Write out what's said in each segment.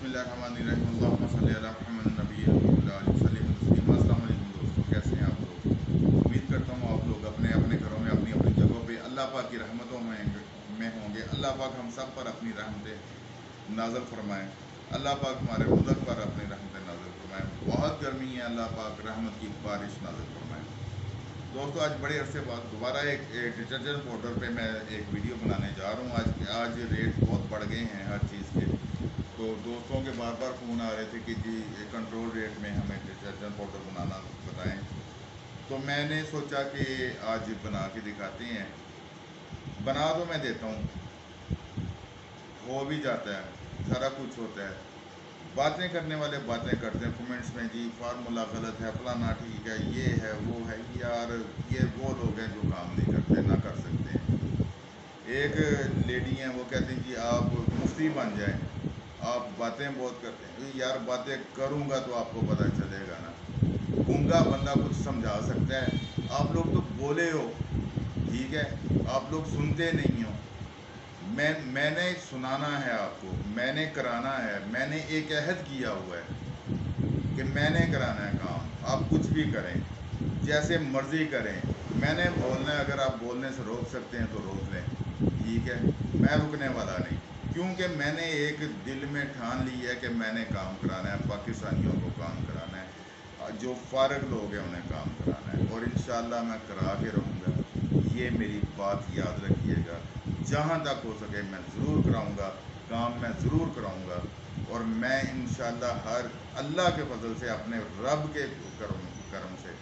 बिस्मिल्लाहिर्रहमानिर्रहीम अल्लाहुम्मा सल्ली अला मुहम्मद नबी वसल्लम। अस्सलाम वालेकुम दोस्तों, कैसे हैं आप लोग? उम्मीद करता हूँ आप लोग अपने अपने घरों में अपनी अपनी जगहों पे अल्लाह पाक की रहमतों में होंगे। अल्लाह पाक हम सब पर अपनी रहमतें नाज़िल फरमाएँ। अल्लाह पाक हमारे मुल्क पर अपनी रहमतें नाज़िल फरमाएँ। बहुत गर्मी है, अल्लाह पाक रहमत की बारिश नाज़िल फरमाएँ। दोस्तों, आज बड़े अरसे बाद दोबारा एक डिटर्जेंट पाउडर पे मैं एक वीडियो बनाने जा रहा हूँ। आज रेट बहुत बढ़ गए हैं हर चीज़ के। तो दोस्तों के बार बार फ़ोन आ रहे थे कि जी कंट्रोल रेट में हमें डिटर्जेंट पाउडर बनाना बताएं। तो मैंने सोचा कि आज बना के दिखाते हैं। बना तो मैं देता हूँ, हो भी जाता है, सारा कुछ होता है। बातें करने वाले बातें करते हैं कमेंट्स में, जी फार्मूला गलत है, फलाना ठीक है, ये है वो है। यार ये वो लोग हैं जो काम नहीं करते ना कर सकते हैं। एक लेडी हैं, वो कहती हैं जी आप मुफ्ती बन जाएं, आप बातें बहुत करते हैं। यार बातें करूँगा तो आपको पता चलेगा ना। गूंगा बंदा कुछ समझा सकता है, आप लोग तो बोले हो, ठीक है, आप लोग सुनते नहीं हो। मैंने सुनाना है आपको, मैंने कराना है। मैंने एक अहद किया हुआ है कि मैंने कराना है काम, आप कुछ भी करें, जैसे मर्ज़ी करें। मैंने बोलना है, अगर आप बोलने से रोक सकते हैं तो रोक लें, ठीक है। मैं रुकने वाला नहीं, क्योंकि मैंने एक दिल में ठान ली है कि मैंने काम कराना है, पाकिस्तानियों को काम कराना है, जो फारग लोग हैं उन्हें काम कराना है, और इंशाअल्लाह मैं करा के रहूँगा। ये मेरी बात याद रखिएगा, जहाँ तक हो सके मैं ज़रूर कराऊँगा काम, मैं ज़रूर कराऊँगा। और मैं इंशाअल्लाह हर अल्लाह के फजल से, अपने रब के करम से,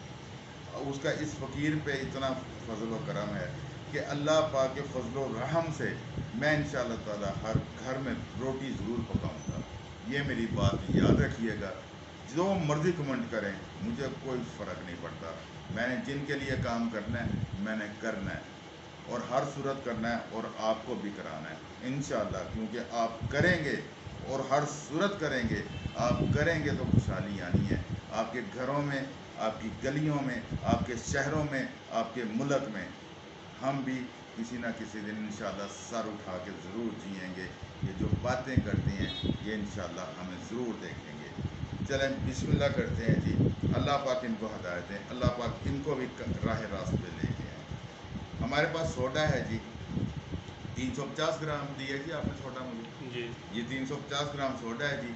उसका इस फ़कीर पे इतना फजल व करम है कि अल्लाह पाक के फजल व रहम से मैं इंशाअल्लाह ताला हर घर में रोटी ज़रूर पकाऊँगा। ये मेरी बात याद रखिएगा। जो मर्ज़ी कमेंट करें, मुझे कोई फ़र्क नहीं पड़ता। मैंने जिनके लिए काम करना है मैंने करना है, और हर सूरत करना है, और आपको भी कराना है इंशाअल्लाह। क्योंकि आप करेंगे और हर सूरत करेंगे, आप करेंगे तो खुशहाली आनी है आपके घरों में, आपकी गलियों में, आपके शहरों में, आपके मुल्क में। हम भी किसी ना किसी दिन इंशाअल्लाह सर उठा के ज़रूर जिएंगे। ये जो बातें करते हैं ये इंशाअल्लाह हमें ज़रूर देखेंगे। चलें बिस्मिल्लाह करते हैं जी। अल्लाह पाक इनको हदायत दें, अल्लाह पाक इनको भी राह रास्त पे लेके आए। हमारे पास सोडा है जी, 350 ग्राम दिया जी आपने सोडा मुझे जी। ये 350 ग्राम सोडा है जी।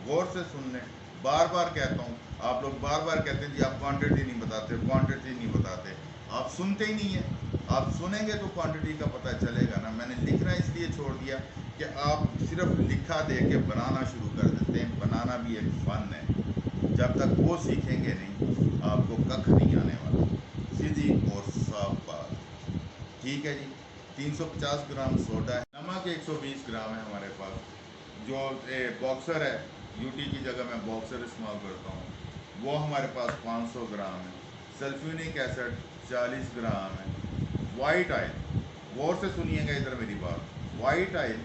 गौर से सुन लें, बार बार कहता हूँ, आप लोग बार बार कहते हैं जी आप क्वांटिटी नहीं बताते, क्वांटिटी नहीं बताते। आप सुनते ही नहीं है। आप सुनेंगे तो क्वांटिटी का पता चलेगा ना। मैंने लिखना इसलिए छोड़ दिया कि आप सिर्फ लिखा दे के बनाना शुरू कर देते हैं। बनाना भी एक फ़न है, जब तक वो सीखेंगे नहीं आपको कख नहीं आने वाला। सीधी और साफ बात, ठीक है जी। 350 ग्राम सोडा है, नमक 120 ग्राम है हमारे पास। जो बॉक्सर है, यूटी की जगह मैं बॉक्सर इस्तेमाल करता हूँ, वो हमारे पास 500 ग्राम है। सल्फ्यूनिक एसिड 40 ग्राम है। वाइट ऑयल, गौर से सुनिएगा इधर मेरी बात। वाइट ऑयल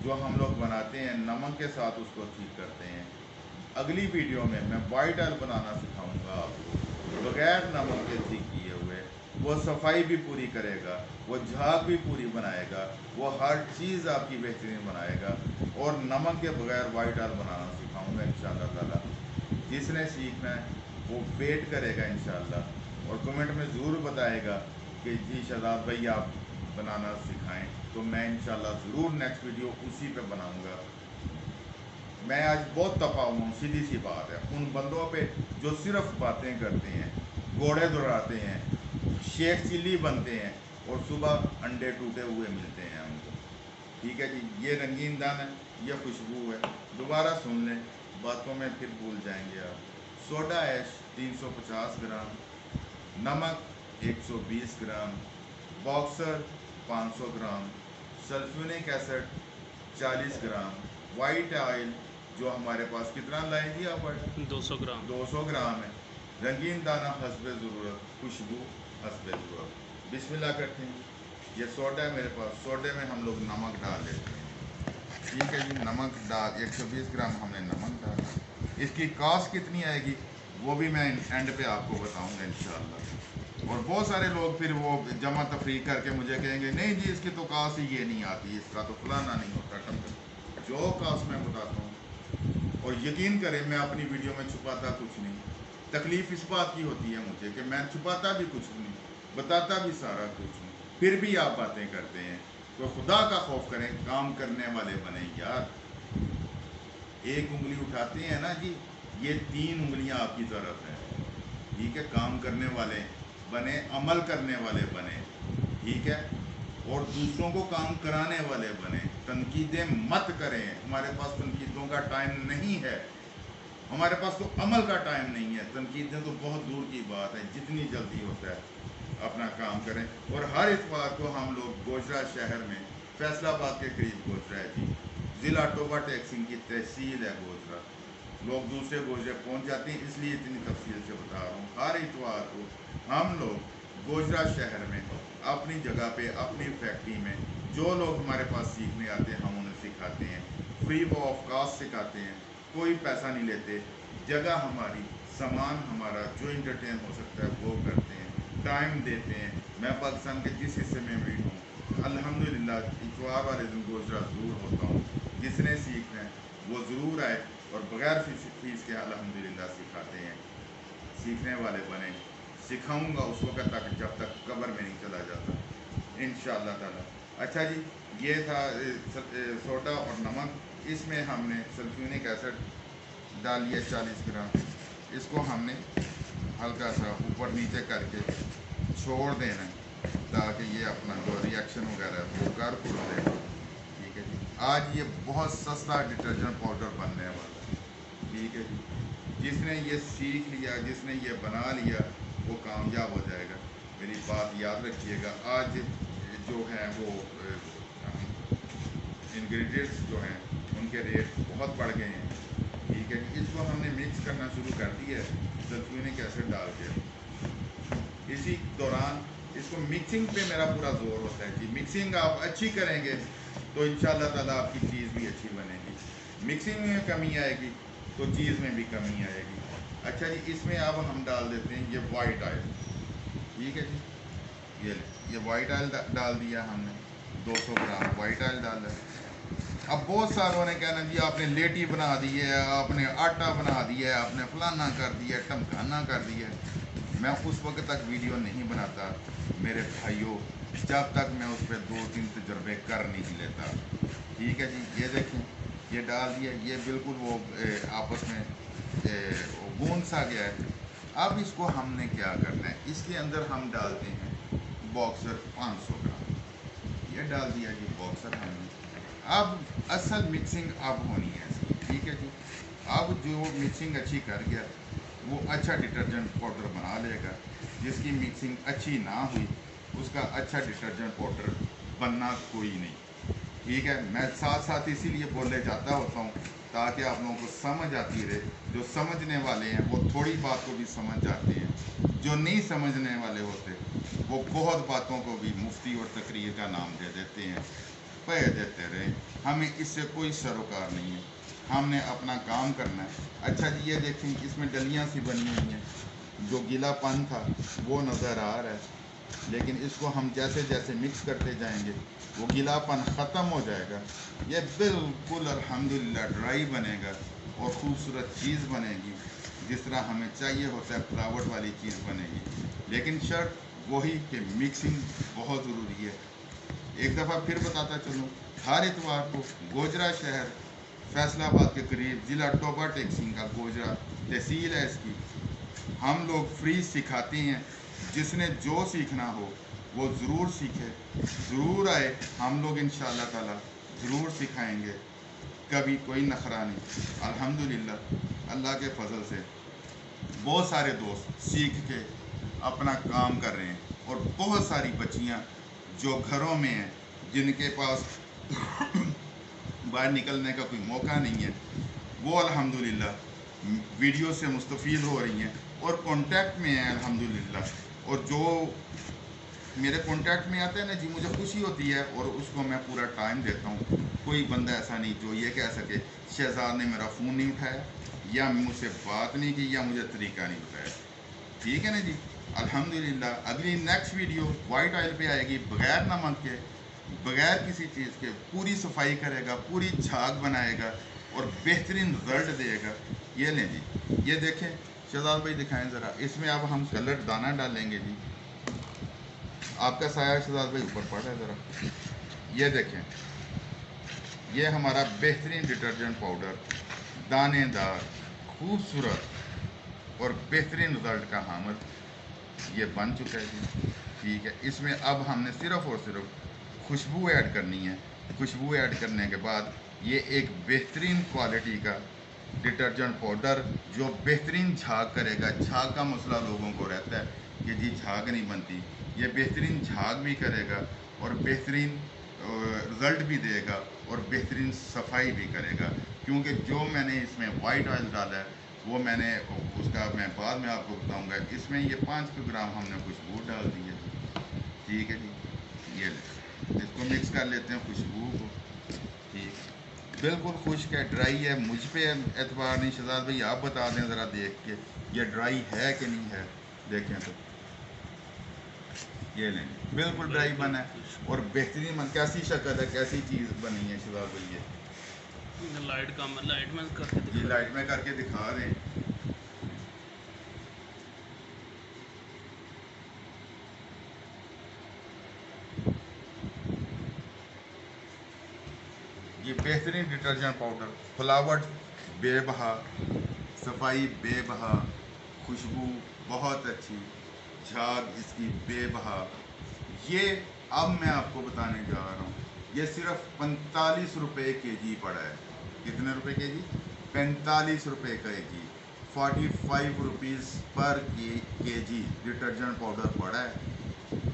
जो हम लोग बनाते हैं नमक के साथ, उसको ठीक करते हैं। अगली वीडियो में मैं वाइट ऑयल बनाना सिखाऊंगा आपको, बगैर नमक के ठीक किए हुए। वो सफाई भी पूरी करेगा, वो झाग भी पूरी बनाएगा, वो हर चीज़ आपकी बेहतरीन बनाएगा। और नमक के बगैर वाइट ऑयल बनाना सिखाऊंगा इंशाअल्लाह ताला। जिसने सीखना है वो वेट करेगा इंशाअल्लाह, और कमेंट में ज़रूर बताएगा कि जी शहजाद भाई आप बनाना सिखाएं। तो मैं इंशाअल्लाह ज़रूर नेक्स्ट वीडियो उसी पे बनाऊंगा। मैं आज बहुत तपा हुआ हूँ, सीधी सी बात है। उन बंदों पे जो सिर्फ बातें करते हैं, घोड़े दौड़ाते हैं, शेख चिल्ली बनते हैं, और सुबह अंडे टूटे हुए मिलते हैं हमको, ठीक है जी। ये रंगीन दान है, ये खुशबू है। दोबारा सुन लें, बातों में फिर भूल जाएंगे आप। सोडा ऐश 350 ग्राम, नमक 120 ग्राम, बॉक्सर 500 ग्राम, सल्फ्यूनिक एसिड 40 ग्राम, वाइट ऑयल जो हमारे पास कितना लाएंगी आप ऑयल? 200 ग्राम। 200 ग्राम है। रंगीन दाना हस्बे ज़रूरत, खुशबू हस्बे ज़रूरत। बिस्मिल्लाह करते हैं। ये सोडा है मेरे पास, सोडे में हम लोग नमक डाल देते हैं, ठीक है जी। नमक डाल 120 ग्राम हमने नमक डाला। इसकी कॉस्ट कितनी आएगी वो भी मैं एंड पे आपको बताऊंगा इंशाअल्लाह। और बहुत सारे लोग फिर वो जमा तफरीक करके मुझे कहेंगे नहीं जी इसकी तो कॉस्ट ही ये नहीं आती, इसका तो फलाना नहीं होता। जो कॉस्ट मैं बताता हूँ और यकीन करें मैं अपनी वीडियो में छुपाता कुछ नहीं। तकलीफ़ इस बात की होती है मुझे कि मैं छुपाता भी कुछ नहीं, बताता भी सारा कुछ हूँ, फिर भी आप बातें करते हैं। तो खुदा का खौफ करें, काम करने वाले बने यार। एक उंगली उठाते हैं ना जी, ये 3 उंगलियां आपकी तरफ हैं। ठीक है, काम करने वाले बने, अमल करने वाले बने, ठीक है, और दूसरों को काम कराने वाले बने। तनकीदें मत करें, हमारे पास तनकीदों का टाइम नहीं है, हमारे पास तो अमल का टाइम नहीं है। तनकीदें तो बहुत दूर की बात है, जितनी जल्दी होता है अपना काम करें। और हर इतवार को हम लोग गोजरा शहर में फैसलाबाद के करीब गोजरा है जी, ज़िला टोबा टैक्सिंग की तहसील है गोजरा। लोग दूसरे गोजरे पहुंच जाते हैं, इसलिए इतनी तफसील से बता रहा हूँ। हर इतवार को हम लोग गोजरा शहर में अपनी जगह पे, अपनी फैक्ट्री में, जो लोग हमारे पास सीखने आते हैं हम उन्हें सिखाते हैं, फ्री ऑफ कास्ट सिखाते हैं, कोई पैसा नहीं लेते। जगह हमारी, सामान हमारा, जो इंटरटेन हो सकता है वो करते हैं, टाइम देते हैं। मैं पाकिस्तान के जिस हिस्से में भी हूँ अल्हम्दुलिल्लाह इतवार वाले दिन गोजरा ज़रूर होता हूँ। जिसने सीखना है वो ज़रूर आए और बग़ैर फीस के अल्हम्दुलिल्लाह सिखाते हैं। सीखने वाले बने, सिखाऊंगा उस वक्त तक जब तक कब्र में नहीं चला जाता इंशाअल्लाह ताला। अच्छा जी, ये था सोडा और नमक। इसमें हमने सल्फ्यूरिक एसिड डाल लिया 40 ग्राम। इसको हमने हल्का सा ऊपर नीचे करके छोड़ देना है ताकि ये अपना जो रिएक्शन वगैरह है वो कर खुल दे। ठीक है जी, आज ये बहुत सस्ता डिटर्जेंट पाउडर बनने वाला है। ठीक है जी, जिसने ये सीख लिया, जिसने ये बना लिया वो कामयाब हो जाएगा। मेरी बात याद रखिएगा। आज जो है वो इंग्रेडिएंट्स जो हैं उनके रेट बहुत बढ़ गए हैं। ठीक है, इसको हमने मिक्स करना शुरू कर दिया है सल्फ्यूरिक एसिड डाल के। इसी दौरान इसको मिक्सिंग पे मेरा पूरा जोर होता है जी। मिक्सिंग आप अच्छी करेंगे तो इंशाअल्लाह ताला आपकी चीज़ भी अच्छी बनेगी। मिक्सिंग में कमी आएगी तो चीज़ में भी कमी आएगी। अच्छा जी, इसमें अब हम डाल देते हैं ये वाइट ऑयल। ठीक है जी, ये वाइट ऑयल डाल दिया हमने, 200 ग्राम वाइट ऑयल डाला। अब बहुत सारों ने कहना जी आपने लेटी बना दी है, आपने आटा बना दिया है, आपने फलाना कर दिया, टमकाना कर दिया। मैं उस वक्त तक वीडियो नहीं बनाता मेरे भाइयों जब तक मैं उस पर 2-3 तजर्बे कर नहीं लेता। ठीक है जी, ये देखें ये डाल दिया, ये बिल्कुल वो आपस में गूंद सा गया है। अब इसको हमने क्या करना है, इसके अंदर हम डालते हैं बॉक्सर 500 ग्राम। ये डाल दिया जी बॉक्सर हमने। अब असल मिक्सिंग अब होनी है इसकी। ठीक है जी, अब जो मिक्सिंग अच्छी कर गया वो अच्छा डिटर्जेंट पाउडर बना लेगा। जिसकी मिक्सिंग अच्छी ना हुई उसका अच्छा डिटर्जेंट पाउडर बनना कोई नहीं। ठीक है, मैं साथ साथ इसीलिए बोले जाता होता हूँ ताकि आप लोगों को समझ आती रहे। जो समझने वाले हैं वो थोड़ी बात को भी समझ जाते हैं, जो नहीं समझने वाले होते वो बहुत बातों को भी मुफ्ती और तकरीर का नाम दे देते हैं। पे देते रहे, हमें इससे कोई सरोकार नहीं है, हमने अपना काम करना है। अच्छा जी, ये देखें इसमें डलियाँ सी बनी हुई हैं, जो गीलापन था वो नज़र आ रहा है, लेकिन इसको हम जैसे जैसे मिक्स करते जाएंगे वो गीलापन ख़त्म हो जाएगा। ये बिल्कुल अल्हम्दुलिल्लाह ड्राई बनेगा और ख़ूबसूरत चीज़ बनेगी जिस तरह हमें चाहिए होता है, फ्लावर वाली चीज़ बनेगी। लेकिन शर्त वही कि मिक्सिंग बहुत ज़रूरी है। एक दफ़ा फिर बताता चलूँ, हर इतवार को गोजरा शहर फैसलाबाद के करीब ज़िला टोबा टैक्सिंग का गोजरा तहसील है इसकी, हम लोग फ्री सिखाते हैं। जिसने जो सीखना हो वो ज़रूर सीखे, ज़रूर आए। हम लोग इंशाअल्लाह ताला ज़रूर सिखाएंगे, कभी कोई नखरा नहीं। अल्हम्दुलिल्लाह अल्लाह के फजल से बहुत सारे दोस्त सीख के अपना काम कर रहे हैं और बहुत सारी बच्चियाँ जो घरों में हैं जिनके पास बाहर निकलने का कोई मौका नहीं है वो अल्हम्दुलिल्लाह वीडियो से मुस्तफ़ीद हो रही हैं और कांटेक्ट में हैं अल्हम्दुलिल्लाह। और जो मेरे कांटेक्ट में आता है ना जी, मुझे खुशी होती है और उसको मैं पूरा टाइम देता हूँ। कोई बंदा ऐसा नहीं जो ये कह सके शहजाद ने मेरा फ़ोन नहीं उठाया या मुझसे बात नहीं की या मुझे तरीका नहीं बताया। ठीक है ना जी, अल्हम्दुलिल्लाह। अगली नेक्स्ट वीडियो वाइट ऑयल पे आएगी, बग़ैर नमक के, बग़ैर किसी चीज़ के, पूरी सफाई करेगा, पूरी झाग बनाएगा। और बेहतरीन रिज़ल्ट देगा। ये लें जी, ये देखें शहजाद भाई, दिखाएं ज़रा, इसमें अब हम सैलड दाना डालेंगे जी। आपका साया शहजाद भाई ऊपर पड़ रहा है ज़रा, ये देखें, ये हमारा बेहतरीन डिटर्जेंट पाउडर, दानेदार, खूबसूरत और बेहतरीन रिज़ल्ट का हामिल ये बन चुका है जी। ठीक है, इसमें अब हमने सिर्फ़ और सिर्फ खुशबू ऐड करनी है। खुशबू ऐड करने के बाद ये एक बेहतरीन क्वालिटी का डिटर्जेंट पाउडर जो बेहतरीन झाग करेगा। झाग का मसला लोगों को रहता है कि जी झाग नहीं बनती, ये बेहतरीन झाग भी करेगा और बेहतरीन रिज़ल्ट भी देगा और बेहतरीन सफाई भी करेगा। क्योंकि जो मैंने इसमें वाइट ऑयल डाला है वो मैंने उसका मैं बाद में आपको बताऊंगा। इसमें ये 5 ग्राम हमने खुशबू डाल दी है। ठीक है जी, ये ले, इसको मिक्स कर लेते हैं खुशबू को। ठीक, बिल्कुल खुश्क है, ड्राई है, मुझ पे एतबार नहीं। शहजाद भाई आप बता दें ज़रा देख के ये ड्राई है कि नहीं है। देखें तो ये लें, बिल्कुल ड्राई बना है और बेहतरीन बन। कैसी शक्ल है, कैसी चीज़ बनी है शहजाद भाई। ये लाइट में करके जी लाइट में करके दिखा दें। ये बेहतरीन डिटर्जेंट पाउडर, फ्लावर्ड बेबहा, सफाई बेबहा, खुशबू बहुत अच्छी, झाग इसकी बेबहा। ये अब मैं आपको बताने जा रहा हूँ, ये सिर्फ 45 रुपये के जी पड़ा है। कितने रुपए के जी? 45 रुपये के जी, 45 रुपीज़ पर के जी डिटर्जेंट पाउडर पड़ा है।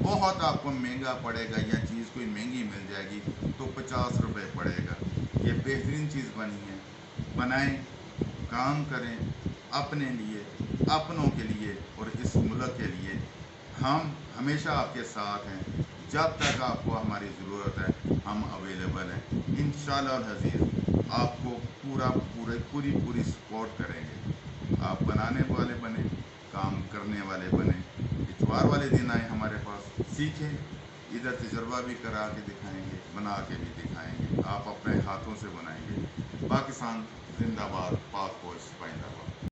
बहुत आपको महंगा पड़ेगा या चीज़ कोई महंगी मिल जाएगी तो 50 रुपये पड़ेगा। ये बेहतरीन चीज़ बनी है, बनाएं, काम करें अपने लिए, अपनों के लिए और इस मुल्क के लिए। हम हमेशा आपके साथ हैं, जब तक आपको हमारी ज़रूरत है हम अवेलेबल हैं। इंशाअल्लाह अज़ीज़ आपको पूरी सपोर्ट करेंगे। आप बनाने वाले बने, काम करने वाले बने। इतवार वाले दिन आए हमारे पास, सीखें, इधर तजर्बा भी करा के दिखाएंगे, बना के भी दिखाएंगे, आप अपने हाथों से बनाएंगे। पाकिस्तान जिंदाबाद, पाक फौज पाइंदाबाद।